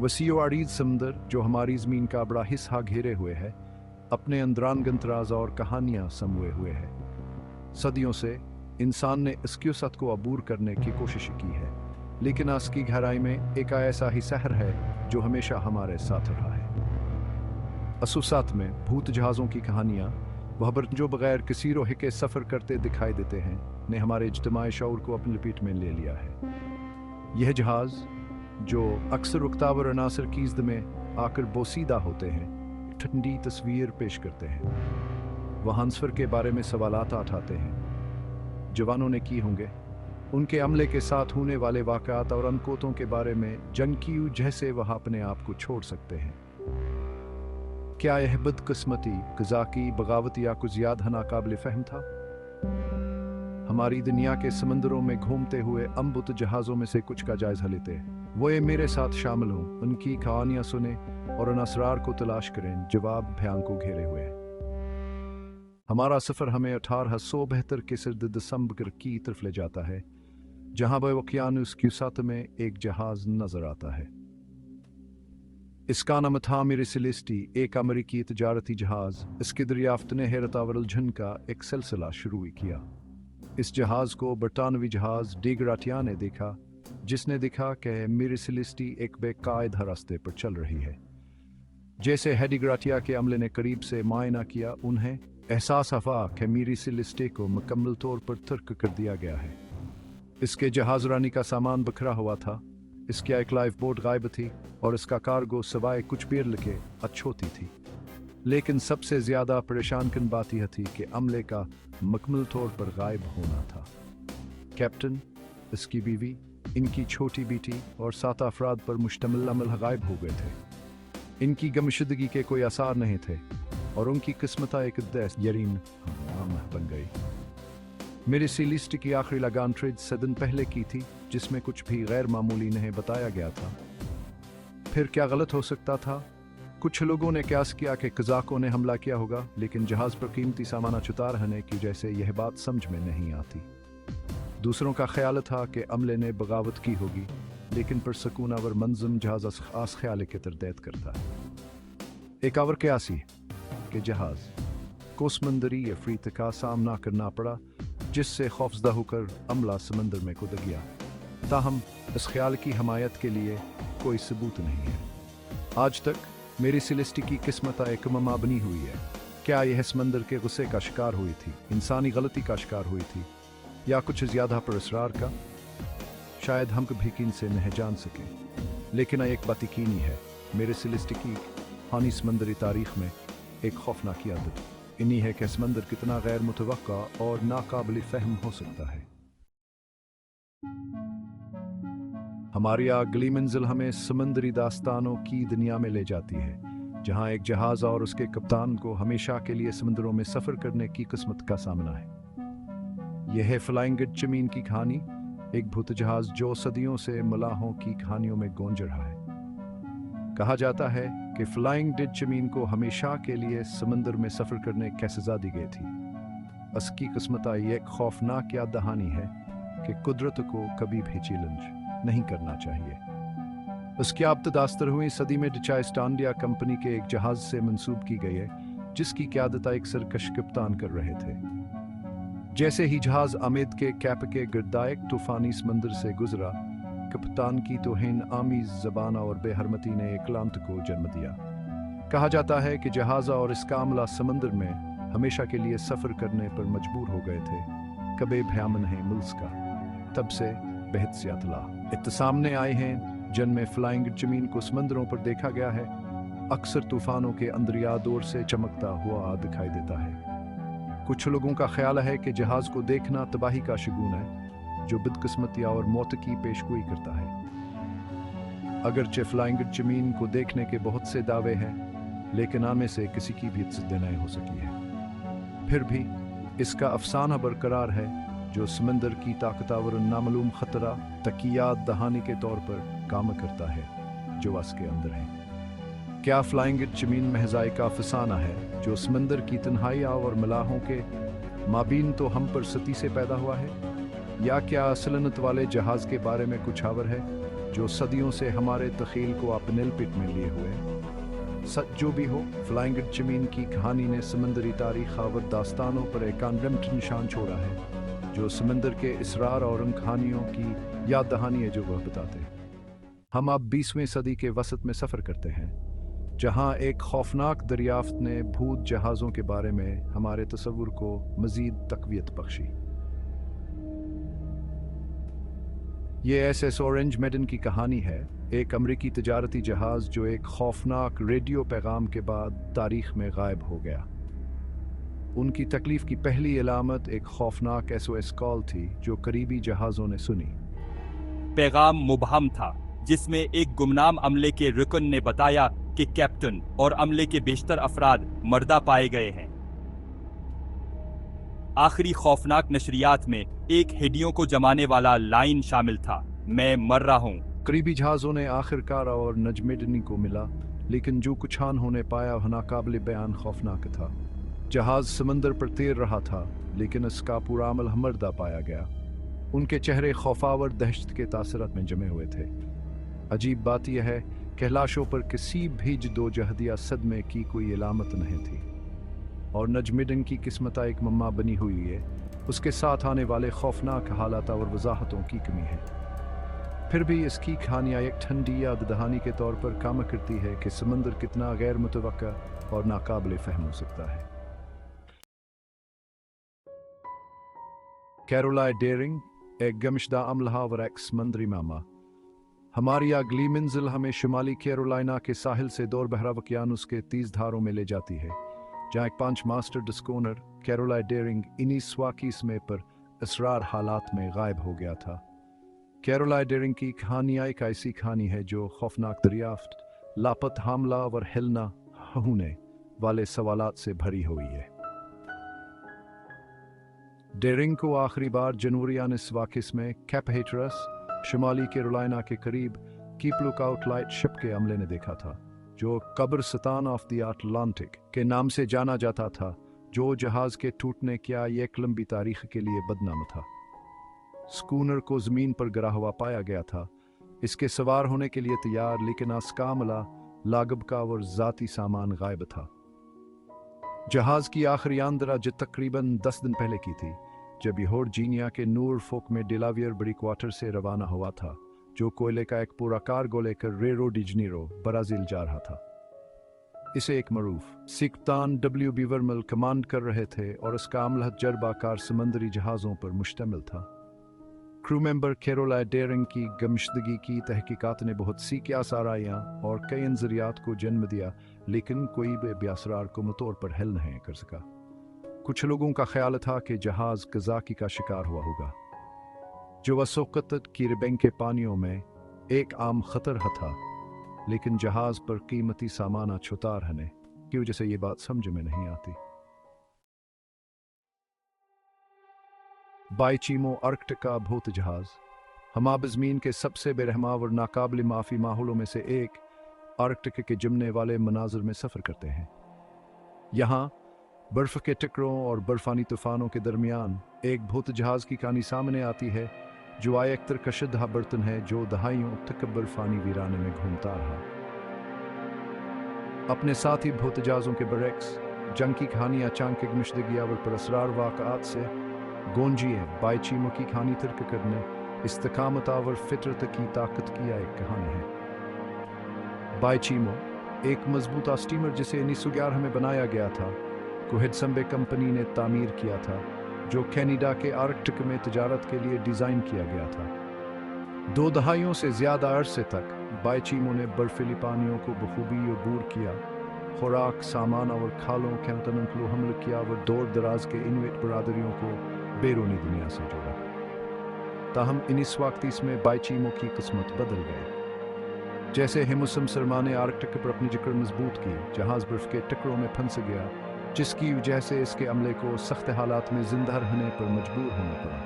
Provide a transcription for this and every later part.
वसी व अरीज समंदर जो हमारी ज़मीन का बड़ा हिस्सा घेरे हुए है, अपने अंदरान गंतराज और कहानियाँ समोए हुए है। सदियों से इंसान ने इसकी वसअत को अबूर करने की कोशिश की है, लेकिन इसकी गहराई में एक ऐसा ही सहर है जो हमेशा हमारे साथ रहा है। असुसात में भूत जहाज़ों की कहानियाँ, वह जो बगैर किसी रोह के सफ़र करते दिखाई देते हैं, ने हमारे इज्तिमाई शऊर को अपनी लपेट में ले लिया है। यह जहाज़ जो अक्सर उकतावर अनासर की ज़द में आकर बोसीदा होते हैं, ठंडी तस्वीर पेश करते हैं। वह हंसफर के बारे में सवालात उठाते हैं। जवानों ने की होंगे, उनके अमले के साथ होने वाले वाक़यात और अनकोतों के बारे में जंग की जैसे वह अपने आप को छोड़ सकते हैं। क्या यह बदकिस्मती, क़ज़ा की बगावत या कुछ ज़्यादा नाकाबिल फ़हम था? हमारी दुनिया के समंदरों में घूमते हुए अम्बुत जहाज़ों में से कुछ का जायज़ा लेते हैं। वो ये मेरे साथ शामिल हों, उनकी कहानियाँ सुने और उन असरार को तलाश करें। जवाब भयान को घेरे हुए है। हमारा सफ़र हमें 1872 के सर्द दिसंबर की तरफ ले जाता है, जहाँ बवकियानुस की सतह में एक जहाज़ नज़र आता है। इसका नाम था मिरी सेलेस्टी, एक अमरीकी तजारती जहाज़। इसकी दरियाफ्त ने हैरतावर उलझन का एक सिलसिला शुरू किया। इस जहाज़ को बरतानवी जहाज़ डी ग्राटिया ने देखा, जिसने देखा कि मिरी सेलेस्टी एक बेकायदा रास्ते पर चल रही है। जैसे हेडी ग्राटिया के अमले ने करीब से मुआयना किया, उन्हें एहसास हुआ कि मिरी सेलेस्टी को मुकम्मल तौर पर तर्क कर दिया गया है। इसके जहाज़ रानी का सामान बिखरा हुआ था, इसकी एक लाइफ बोट गायब थी और इसका कार्गो सवाए कुछ बेरल के अछूती थी। लेकिन सबसे ज़्यादा परेशान कन बात यह थी कि अमले का मुकम्मल तौर पर गायब होना था। कैप्टन, इसकी बीवी, इनकी छोटी बेटी और 7 अफराद पर मुश्तमिल अमल गायब हो गए थे। इनकी गमशुदगी के कोई आसार नहीं थे और उनकी किस्मत एक यरीन बन गई। मेरी सेलेस्टी की आखिरी लगान ट्रेड से दिन पहले की थी, जिसमें कुछ भी गैर मामूली नहीं बताया गया था। फिर क्या गलत हो सकता था? कुछ लोगों ने क्यास किया कि कज़ाकों ने हमला किया होगा, लेकिन जहाज़ पर कीमती सामान छुटा रहने की वजह से यह बात समझ में नहीं आती। दूसरों का ख्याल था कि अमले ने बगावत की होगी, लेकिन पर सकूनावर मंजम जहाज़ आस ख्याल के तरदेद करता है। एक और क्यासी कि जहाज़ को समंदरी अफरीत का सामना करना पड़ा, जिससे खौफजदा होकर अमला समंदर में कूद गया। ताहम इस ख्याल की हमायत के लिए कोई सबूत नहीं है। आज तक मेरी सेलेस्टी की किस्मत एक ममा बनी हुई है। क्या यह समंदर के गुस्से का शिकार हुई थी, इंसानी गलती का शिकार हुई थी, या कुछ ज़्यादा पर इसरार का? शायद हम कभी इनसे नहीं जान सके, लेकिन एक बात यकीनी है, मेरे सेलेस्टी की हानी समंदरी तारीख में एक खौफनाक आदत इन्हीं है कि समंदर कितना गैर मुतवक्का और नाकाबिल फ़हम हो सकता है। हमारी अगली मंजिल हमें समंदरी दास्तानों की दुनिया में ले जाती है, जहां एक जहाज़ और उसके कप्तान को हमेशा के लिए समंदरों में सफ़र करने की किस्मत का सामना है। यह है फ्लाइंग डचमीन की कहानी, एक भूत जहाज़ जो सदियों से मलाहों की कहानियों में गूंज रहा है। कहा जाता है कि फ्लाइंग डचमीन को हमेशा के लिए समंदर में सफ़र करने की सज़ा दी गई थी। उसकी किस्मत एक खौफनाक याद दहानी है कि कुदरत को कभी भी चैलेंज नहीं करना चाहिए। उसकी आब्तदास्तर हुई सदी में डच ईस्ट इंडिया कंपनी के एक जहाज़ से मंसूब की गई है, जिसकी क़यादत एक सरकश कप्तान कर रहे थे। जैसे ही जहाज़ अमेद के कैप के गिरदायक तूफ़ानी समंदर से गुजरा, कप्तान की तौहीन आमीज़ ज़बान और बेहरमती ने एक लानत को जन्म दिया। कहा जाता है कि जहाज़ और इसका अमला समंदर में हमेशा के लिए सफ़र करने पर मजबूर हो गए थे। कबे भयामन है मुल्स का, तब से बेहद से इत्तला सामने आए हैं, जिनमें फ्लाइंग ज़मीन को समंदरों पर देखा गया है, अक्सर तूफ़ानों के अंदरिया दौर से चमकता हुआ दिखाई देता है। कुछ लोगों का ख्याल है कि जहाज़ को देखना तबाही का शगुन है, जो बदकिस्मती और मौत की पेशगोई करता है। अगरचे फ्लाइंग ज़मीन को देखने के बहुत से दावे हैं, लेकिन आने से किसी की भी तस्दीक नहीं हो सकी है। फिर भी इसका अफसाना बरकरार है, जो समंदर की ताकतवर नामालूम ख़तरा तकियात दहानी के तौर पर काम करता है, जो उसके अंदर है। क्या फ्लाइंग ज़मीन महज़ाई का अफसाना है, जो समंदर की तन्हाई और मलाहों के माबीन तो हम पर सती से पैदा हुआ है? या क्या असलनत वाले जहाज के बारे में कुछ खबर है जो सदियों से हमारे तखील को अपने पिट में लिए हुए? सच जो भी हो, फ्लाइंग जमीन की कहानी ने समंदरी तारीख और दास्तानों पर एक अनरम्ड निशान छोड़ा है, जो समंदर के इसरार और उन कहानियों की याद दहानी है जो वह बताते हैं। हम अब 20वीं सदी के वसत में सफ़र करते हैं, जहां एक खौफनाक दरियाफ्त ने भूत जहाज़ों के बारे में हमारे तसव्वुर को मज़ीद तक़वियत बख्शी। ये एसएस ऑरेंज मेडन की कहानी है, एक अमरीकी तजारती जहाज़ जो एक खौफनाक रेडियो पैगाम के बाद तारीख में गायब हो गया। उनकी तकलीफ की पहली अलामत एक खौफनाक एसओएस कॉल थी जो करीबी जहाज़ों ने सुनी। पैगाम मुबहम था, जिसमें एक गुमनाम अमले के रुकन ने बताया कि कैप्टन और अमले के बेशतर अफराद मर्दा पाए गए हैं। आखिरी खौफनाक नशरियात में एक हेडियों को जमाने वाला लाइन शामिल था, मैं मर रहा हूँ। करीबी जहाज़ों ने आखिरकार और नजमेडनी को मिला, लेकिन जो कुछ होने पाया वह नाकाबिल बयान खौफनाक था। जहाज़ समंदर पर तैर रहा था, लेकिन इसका पूरा अमल मर्दा पाया गया। उनके चेहरे खौफावर दहशत के तासरात में जमे हुए थे। अजीब बात यह है कि लाशों पर किसी भी जदोजहदिया सदमे की कोई अलामत नहीं थी, और नजमिडन की किस्मत एक मम्मा बनी हुई है। उसके साथ आने वाले खौफनाक हालात और वजाहतों की कमी है। फिर भी इसकी कहानियाँ एक ठंडी याद दहानी के तौर पर काम करती है कि समंदर कितना गैर मुतवक्का और नाकाबिल फहम हो सकता है। कैरोलाई डेयरिंग, एक गमशदा अमला और एक समंदरी मामा। हमारी अगली मंजिल हमें शुमाली कैरोलिना के साहिल से दौर बहरा वकियानुस के 30 धारों में ले जाती है, जहाँ एक 5 मास्टर डिस्कोनर कैरोलाई डेयरिंग 1921 में पर असरार हालात में गायब हो गया था। कैरोलाई डेयरिंग की कहानियाँ एक ऐसी कहानी है जो खौफनाक दरियाफ्त, लापत हमला और हिलना होने वाले सवालात से भरी हुई है। डेयरिंग को आखिरी बार जनवरी 1921 में कैप हेटरस, शुमाली कैरोलिना के करीब कीप लुकआउट लाइट शिप के अमले ने देखा था, जो कब्रिस्तान ऑफ द अटलांटिक के नाम से जाना जाता था, जो जहाज के टूटने क्या एक लंबी तारीख के लिए बदनाम था। स्कूनर को जमीन पर गिरा हुआ पाया गया था, इसके सवार होने के लिए तैयार, लेकिन उसका अमला, लागब का और जाती सामान गायब था। जहाज की आखिरी आंदराज तकरीबन 10 दिन पहले की थी, जब यॉर्जिनिया के नूर फोक में डेलावियर बड़ी क्वार्टर से रवाना हुआ था, जो कोयले का एक पूरा कार्गो लेकर रियो डी जनेरो, ब्राजील जा रहा था। इसे एक मरूफ सिकतान डब्ल्यू बीवरमल कमांड कर रहे थे और उसका अमला जरबाकार समंदरी जहाज़ों पर मुश्तमिल था। क्रू मेंबर कैरोलाई डेयरिंग की गमशदगी की तहकीकात ने बहुत सी आसाराइयाँ और कई नज़रियात को जन्म दिया, लेकिन कोई भी असरार को मतौर पर हल नहीं कर सका। कुछ लोगों का ख्याल था कि जहाज़ कज़ाकी का शिकार हुआ होगा, जो वसौकत कीरबेंग के पानियों में एक आम खतर था, लेकिन जहाज़ पर कीमती सामान छुतार रहने की वजह से ये बात समझ में नहीं आती। बाइचीमो आर्कटिका भूत जहाज़ हमाब ज़मीन के सबसे बेरहमा और नाकाबिल माफ़ी माहौलों में से एक आर्कटिका के जमने वाले मनाजर में सफ़र करते हैं। यहाँ बर्फ़ के टकरों और बर्फ़ानी तूफ़ानों के दरमियान एक भूत जहाज़ की कहानी सामने आती है, जो आयख्तर कशदा बर्तन है जो दहाइयों तक बर्फ़ानी वीराने में घूमता रहा। अपने साथी भूत जहाज़ों के बरक्स जंग की कहानी अचानक मुश्तगिया और परअसरार वाक़आत से गोंजिए बाइचीमो की कहानी तर्क करने इस्तकामत और फितरत की ताकत की एक कहानी है। बाइचीमो एक मजबूता स्टीमर जिसे 1911 में बनाया गया था, को हिडसम्बे कंपनी ने तामीर किया था, जो कनाडा के आर्कटिक में तजारत के लिए डिज़ाइन किया गया था। 2 दहाइयों से ज़्यादा अरसे तक बाइचीमो ने बर्फीली पानियों को बखूबी अबूर किया, खुराक, सामान और खालों के तनंकलो हमल किया और दूर दराज के इनुइट बरादरियों को बैरूनी दुनिया से जोड़ा। ताहम 1931 में बाइचीमो की किस्मत बदल गई। जैसे ही मौसम सरमा ने आर्कटिक पर अपनी जकड़ मजबूत की, जहाज़ बर्फ के टकरों में फंस गया, जिसकी वजह से इसके अमले को सख्त हालात में जिंदा रहने पर मजबूर होना पड़ा।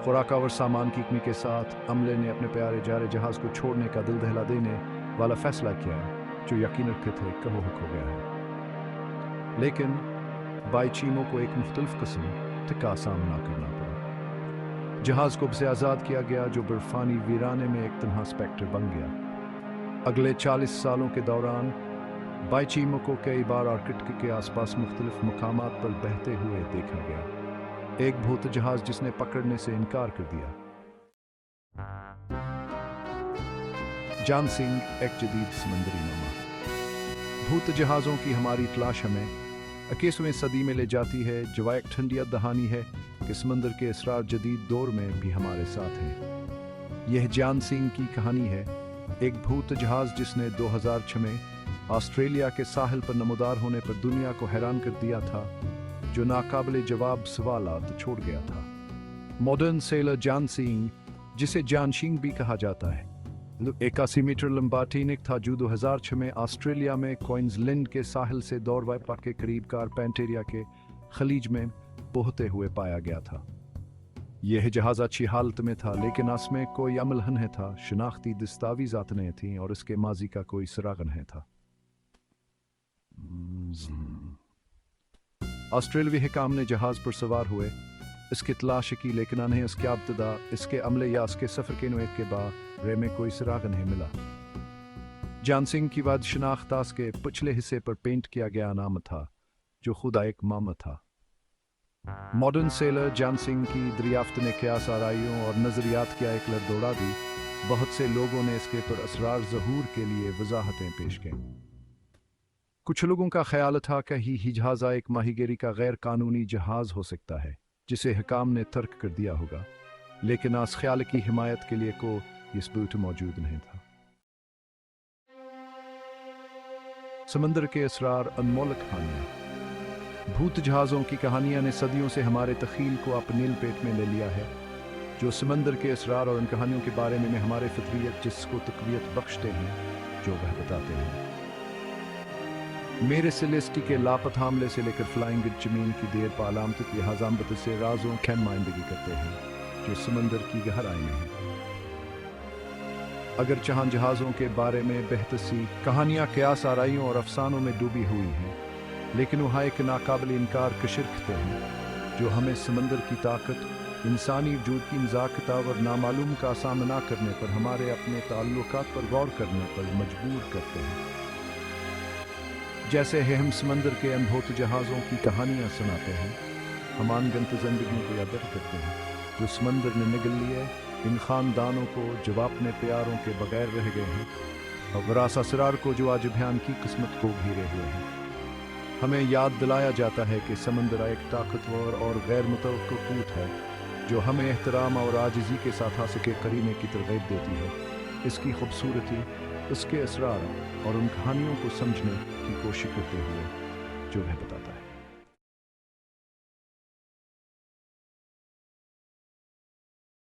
खुराक और सामान की कमी के साथ अमले ने अपने प्यारे जारे जहाज़ को छोड़ने का दिल दहला देने वाला फैसला किया, जो यकीन रखते थे कहो हो गया है। लेकिन बाइचीमो को एक मुख्तलिफ किस्म का सामना करना पड़ा। जहाज को से आज़ाद किया गया जो बर्फानी वीराने में एक तन्हा स्पेक्टर बन गया। अगले 40 सालों के दौरान बाइचीमो को कई बार आर्कटिक के आसपास मुख्तलिफ मकामात पर बहते हुए देखा गया। एक भूत जहाज जिसने पकड़ने से इनकार कर दिया। जानसिंग एक जदीद समंदरी नमा। भूत जहाज़ों की हमारी तलाश हमें 21वीं सदी में ले जाती है, जो एक ठंडी दहानी है कि समंदर के असरार जदीद दौर में भी हमारे साथ हैं। यह जानसिंग की कहानी है, एक भूत जहाज़ जिसने 2006 में ऑस्ट्रेलिया के साहिल पर नमोदार होने पर दुनिया को हैरान कर दिया था, जो नाकाबिले जवाब सवालात छोड़ गया था। मॉडर्न सेलर जानसिंग, जिसे जानशिंग भी कहा जाता है, 81 मीटर लंबा टीनिक था जो 2006 में ऑस्ट्रेलिया में क्वींसलैंड के साहिल से दौरवाइपा के करीब कारपेंटेरिया के खलीज में बहते हुए पाया गया था। यह जहाज अच्छी हालत में था, लेकिन इसमें कोई अमल नहीं था, शनाख्ती दस्तावेज़ात नहीं थी और इसके माजी का कोई सुराग नहीं था। ऑस्ट्रेलियाई हुकाम ने जहाज पर सवार हुए इसकी तलाश की, लेकिन उन्हें इसके इब्तिदा, इसके अमले या इसके सफर के नोएत के बाद रे में कोई सुराग नहीं मिला। जानसिंग की बाद शनाख्तास के पिछले हिस्से पर पेंट किया गया नाम था, जो खुदा एक मामा था। मॉडर्न सेलर जानसिंग की दरियाफ्त ने क़यास आराइयों और नज़रियात का एक लड़ दौड़ा दी। बहुत से लोगों ने इसके पर असरार ज़हूर के लिए वजाहतें पेश की। कुछ लोगों का ख्याल था कि ही जहाज़ा एक माहीगीरी का गैर कानूनी जहाज़ हो सकता है, जिसे हुकाम ने तर्क कर दिया होगा, लेकिन इस ख्याल की हिमायत के लिए कोई सबूत मौजूद नहीं था। समंदर के असरार अनमोल कहानियाँ। भूत जहाज़ों की कहानियाँ ने सदियों से हमारे तख़ील को अपने पेट में ले लिया है, जो समंदर के असरार और उन कहानियों के बारे में हमारे फितरियत जिसको तक़वियत बख्शते हैं, जो वह बताते हैं। मेरे सेलेस्टी के लापता हमले से लेकर फ्लाइंग जमीन की देर पालाम तक ये हजामत से राजों की नुमाइंदगी करते हैं, जो समंदर की गहराई में हैं। अगर चाह जहाज़ों के बारे में बेहतसी कहानियाँ क़यास आराइयों और अफसानों में डूबी हुई हैं, लेकिन वहाँ एक नाकाबिल इनकार कशिरखते हैं, जो हमें समंदर की ताकत, इंसानी वजूद की नज़ाकत और नामालूम का सामना करने पर हमारे अपने ताल्लुकात पर गौर करने पर मजबूर करते हैं। जैसे हम समंदर के अनहोत जहाज़ों की कहानियाँ सुनाते हैं, हम अनगिनत ज़िंदगियों को याद करते हैं, जो समंदर ने निगल लिए, इन ख़ानदानों को जो अपने प्यारों के बगैर रह गए हैं, और विरासत असरार को जो आज अभियान की किस्मत को घेरे हुए हैं। हमें याद दिलाया जाता है कि समंदर एक ताकतवर और गैर मुतवक्किल क़ुव्वत है, जो हमें एहतराम और आजिज़ी के साथ हासिल के करीने की तरगीब देती है। इसकी खूबसूरती, उसके असरार और उन कहानियों को समझने की कोशिश करते हुए जो वह बताता है।